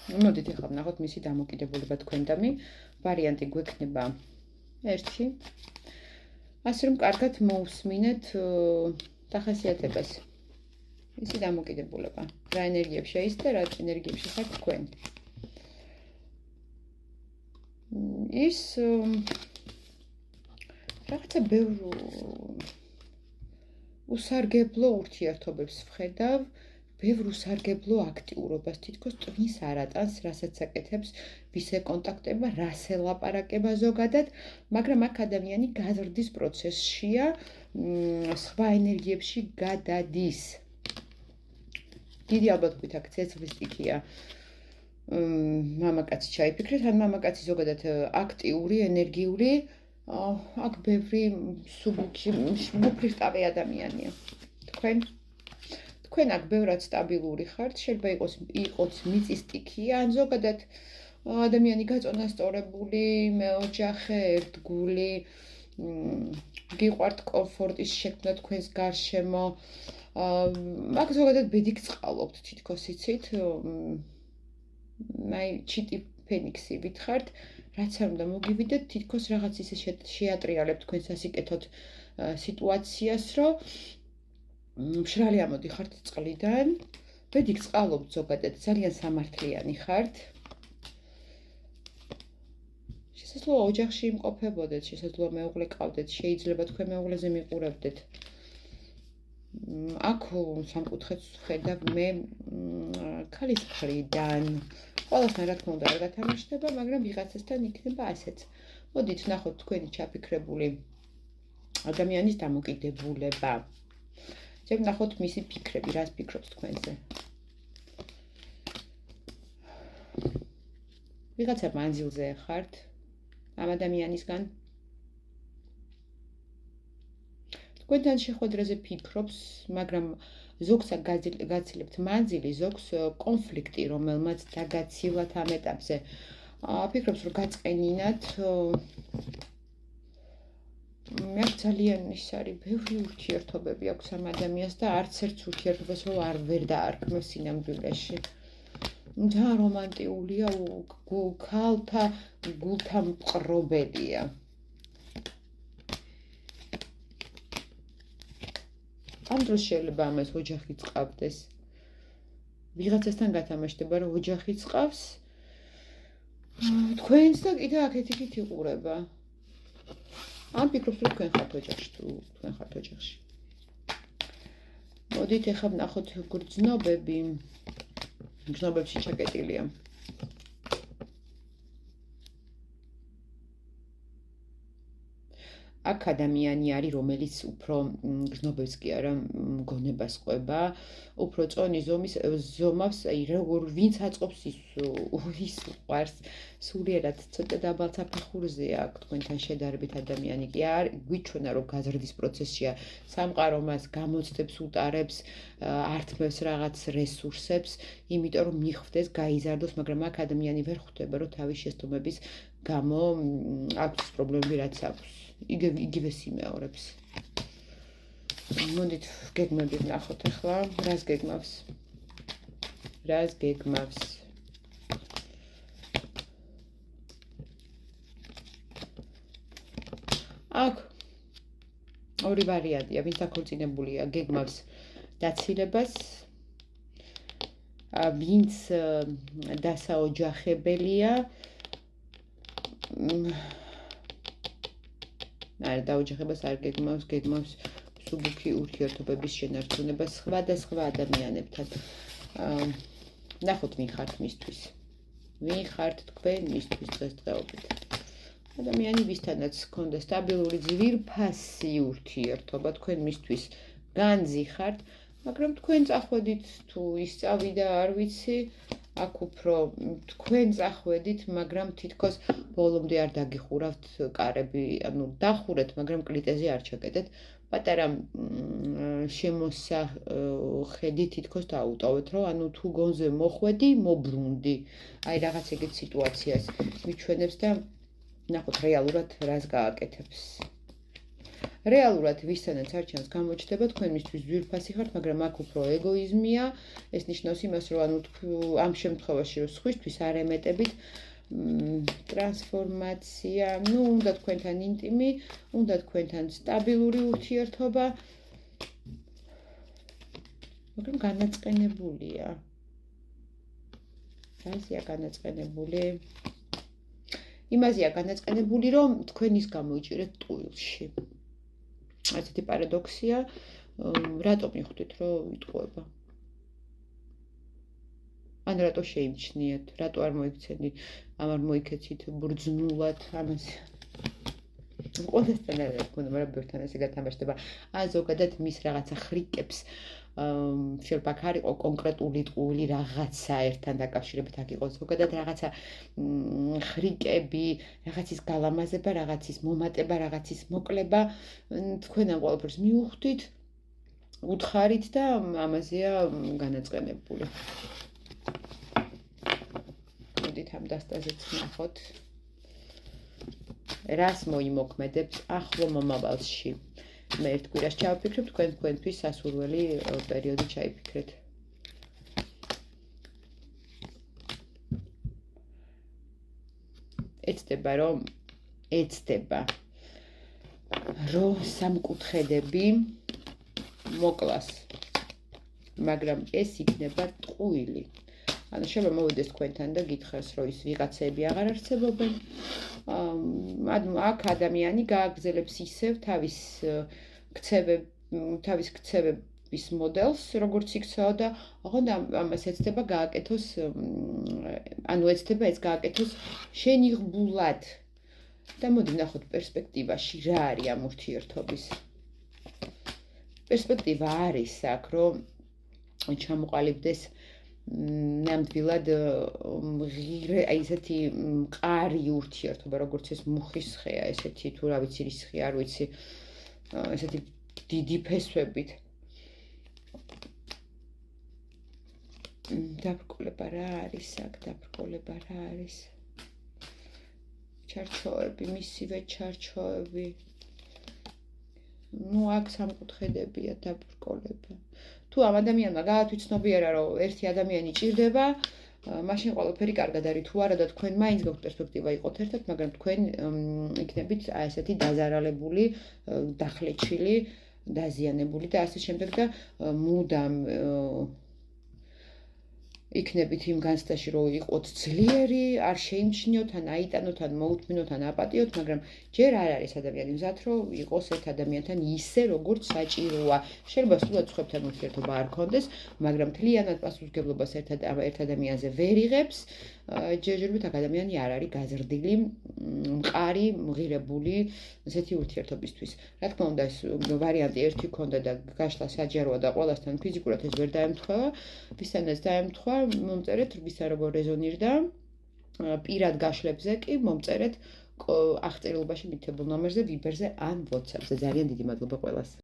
მოდით ახლა ვნახოთ მისი დამოკიდებულება თქვენდამი. ვარიანტი გვექნება 1. ასე რომ კარგად მოусმინეთ დახასიათებას. მისი დამოკიდებულება. რა ენერგიებს შეისწრება, რა ენერგიებში ხართ თქვენ. ის რაღაცა ბევრ უსარგებლო ურთიერთობებს ვხედავ, ბევრ უსარგებლო აქტიურობას, თითქოს ტვინს არ ატანს, რასაც აკეთებს, ვის ეკონტაქტება, რას ელაპარაკება ზოგადად, მაგრამ აქ ადამიანი გაზრდის პროცესშია, სხვა ენერგიებში გადადის. დიდი ალბათობით აქ ცეცხლის სტიქია. მამაკაცი ჩაიფიქრეთ, ან მამაკაცი ზოგადად აქტიური, ენერგიული, აქ ბევრი მოფლირტავე ადამიანია. თქვენ აქ ბევრად სტაბილური ხართ, შეიძლება იყოს მიწის სტიქია, ან ზოგადად ადამიანი გაწონასწორებული, მეოჯახე, ერთგული, გიყვართ კომფორტის შექმნა თქვენს გარშემო. აქ ზოგადად ბედით წყალობთ, თითქოს იცით, ჩიტი ფენიქსი ვითხართ, რაც არ უნდა მოგივიდეთ, თითქოს რაღაც ისე შეატრიალებთ თქვენ სასიკეთოდ სიტუაციას, რომ მშრალი ამოდიხართ წყლიდან, ბედით წყალობთ ზოგადად, ძალიან სამართლიანი ხართ. შესაძლოა ოჯახში იმყოფებოდეთ, შესაძლოა მეუღლე ყავდეთ, შეიძლება თქვენ მეუღლეზე მიყურებდეთ. აქ სამკუთხედს ვხედავ მე ქალის მხრიდან. ყველასთან რა თქმა უნდა არ გათამაშდება, მაგრამ ვიღაცასთან იქნება ასეც. მოდით ვნახოთ თქვენი ჩაფიქრებული ადამიანის დამოკიდებულება. ჯერ ვნახოთ მისი ფიქრები, რას ფიქრობს თქვენზე. ვიღაცა მანძილზე ხართ ამ ადამიანისგან. თქვენთან შეხვედრაზე ფიქრობს, მაგრამ ზოგს გაცილებთ მანძილი, ზოგს კონფლიქტი, რომელმაც დაგაციlat ამ ეტაპზე. ფიქრობს, რომ გაწყენინათ. მე ძალიან ის არის, ბევრი ურთიერთობები აქვს ამ ადამიანს და არც ერთ ურთიერთობას არ ვერ დაარქმევს სინამდვილეში. და რომანტიულია, ქალთა გულთა მყრობელია. ამ დროს შეიძლება ამას ოჯახი წყავდეს. ვიღაცასთან გათამაშდება, რომ ოჯახი წყავს. თქვენს და კიდე აქეთ-იქით იყურება. ამ ფიქრობს, რომ თქვენ ხართ ოჯახში, თუ თქვენ ხართ ოჯახში. მოდით ახლა ვნახოთ გრძნობები. გრძნობებში ჩაკეტილია. აქ ადამიანი არის, რომელიც უფრო გრძნობებს კი არა მგონებას ყვება, უფრო წონის ზომავს, ვინც აწყობს ის უყვარს, სულიერად ცოტა დაბალ საფეხურზეა აქ თქვენთან შედარებით ადამიანი კი არ გვიჩვენა, რომ გაზრდის პროცესშია, სამყარო მას გამოცდებს უტარებს, ართმევს რაღაც რესურსებს, იმიტომ რომ მიხვდეს, გაიზარდოს, მაგრამ აქ ადამიანი ვერ ხვდება, რომ თავის შეცდომების გამო აქვს პრობლემები, რაც აქვს. იგივეს იმეორებს. მოდით გეგმები ვნახოთ ახლა, რას გეგმავს. აქ ორი ვარიანტია, ვინც აქორწინებულია, გეგმავს დაცილებას, ვინც დასაოჯახებელია, დაოჯახებას არ გეგმავს მსუბუქი ურთიერთობების შენარჩუნება სხვადასხვა ადამიანებთან. ნახოთ ვინ ხართ მისთვის. ვინ ხართ თქვენ მისთვის დღესდღეობით. ადამიანი ვისთანაც გქონდა სტაბილური ძვირფასი ურთიერთობა, თქვენ მისთვის განძი ხართ, მაგრამ თქვენ წახვედით თუ ისწავიდა არ ვიცი, აქ უფრო თქვენ წახვედით, მაგრამ თითქოს ბოლომდე არ დაგიხურავთ კარები, ანუ დახურეთ, მაგრამ კლიტეზე არ ჩაკეტეთ. პატარა შემოსახედი თითქოს დაუტოვეთ, რომ ანუ თუ გონზე მოხვედი, მოbrunდი. აი რაღაც ეგეთ სიტუაციას მიჩვენებს და ნახოთ რეალურად რას გააკეთებს. რეალურად ვისთანაც არ ჩანს გამოჩნდება, თქვენ მისთვის ძვირფასი ხართ, მაგრამ აქ უფრო ეგოიზმია, ეს ნიშნავს იმას, რომ ანუ ამ შემთხვევაში რომ სხვისთვის არ ემეტებით, ტრანსფორმაცია, ну, უნდა თქვენთან ინტიმი, უნდა თქვენთან სტაბილური ურთიერთობა, მაგრამ განაწყენებულია. რაზეა განაწყენებული? იმაზეა განაწყენებული, რომ თქვენ ის გამოიჭირეთ ტყუილში. ასეთი პარადოქსია, რატომ მიხვდით, რომ იტყუება? ან რატო შეიმჩნიეთ, რატო არ მოიქცენით, არ მოიქეცით ბრძნულად ამას. ყველასთან არ გქონდა, მაგრამ ბევრთან ესე გათამაშდება. ან ზოგადად მის რაღაცა ხრიკებს შეიძლება აქ არ იყო კონკრეტული ტყუილი რაღაცა ერთთან დაკავშირებით, აქ იყო ზოგადად რაღაცა ხრიკები, რაღაცის გალამაზება, რაღაცის მომატება, რაღაცის მოკლება, თქვენ ამ ყველაფერს მიუხვდით, უთხარით და ამაზეა განაწყენებული. მოდით ამ დასტაზეც ნახოთ. რას მოიმოქმედებს ახლო მომავალში? მე ერთ კვირას ჩავფიქრებ, თქვენთვის სასურველი პერიოდი ჩაიფიქრეთ. ეცდება, რომ სამკუთხედები მოკლას, მაგრამ ეს იქნება ტყუილი. ანუ შეიძლება მოვიდეს თქვენთან და გითხრას, რომ ის ვიღაცები აღარ არსებობენ. აქ ადამიანი გააგრძელებს ისევ თავის ქცევების მოდელს, როგორც იქცევა და ოღონდ ამას ეცდება გააკეთოს, ანუ ეცდება ეს გააკეთოს შენიღბულად. და მოდი ნახოთ პერსპექტივაში რა არის ამ ურთიერთობის. პერსპექტივა არის აქ, რომ ჩამოყალიბდეს ნამდვილად აი ესეთი მყარი ურთიერთობა, როგორც ეს მუხის ხეა, ესეთი თუ რა ვიცი რის ხე, არ ვიცი, ესეთი დიდი ფესვებით. დაბრკოლება რა არის აქ, დაბრკოლება რა არის? ჩარჩოები, მისივე ჩარჩოები. ну აქ სამკუთხედებია დაბრკოლება. თუ ამ ადამიანმა გაათვითცნობიერა, რომ ერთი ადამიანი ჭირდება, მაშინ ყველაფერი კარგად არის. თუ არა და თქვენ მაინც გაქვთ პერსპექტივა იყოთ ერთად, მაგრამ თქვენ იქნებით ესეთი დაზარალებული, დახლეჩილი, დაზიანებული და ასე შემდეგ და მუდამ იქნებით იმ განცდაში, რომ იყოთ ძლიერი, არ შეიმჩნიოთ, ან აიტანოთ, ან მოუთმინოთ, ან აპატიოთ, მაგრამ ჯერ არ არის ადამიანი მზად, რომ იყოს ერთ ადამიანთან ისე, როგორც საჭიროა. შეიძლება სულად სხვებთან ურთიერთობა არ გქონდეს, მაგრამ მთლიანად პასუხისმგებლობას ერთ ადამიანზე ვერ იღებს. ჯერჯერობით აქ ადამიანი არ არის გაზრდილი, მყარი, მღირებული ესეთი ურთიერთობისთვის. რა თქმა უნდა, ეს ვარიანტი ერთი ქონდა და გაშლა საჯაროა და ყველასთან ფიზიკურად ეს ვერ დაემთხვევა. ვისთანაც დაემთქვა, მომწერეთ ვისა როგორ რეზონირდა. პირად გაშლებზე კი მომწერეთ აღწერილობაში მითებულ ნომერზე, ვიბერზე ან WhatsApp-ზე. ძალიან დიდი მადლობა ყველას.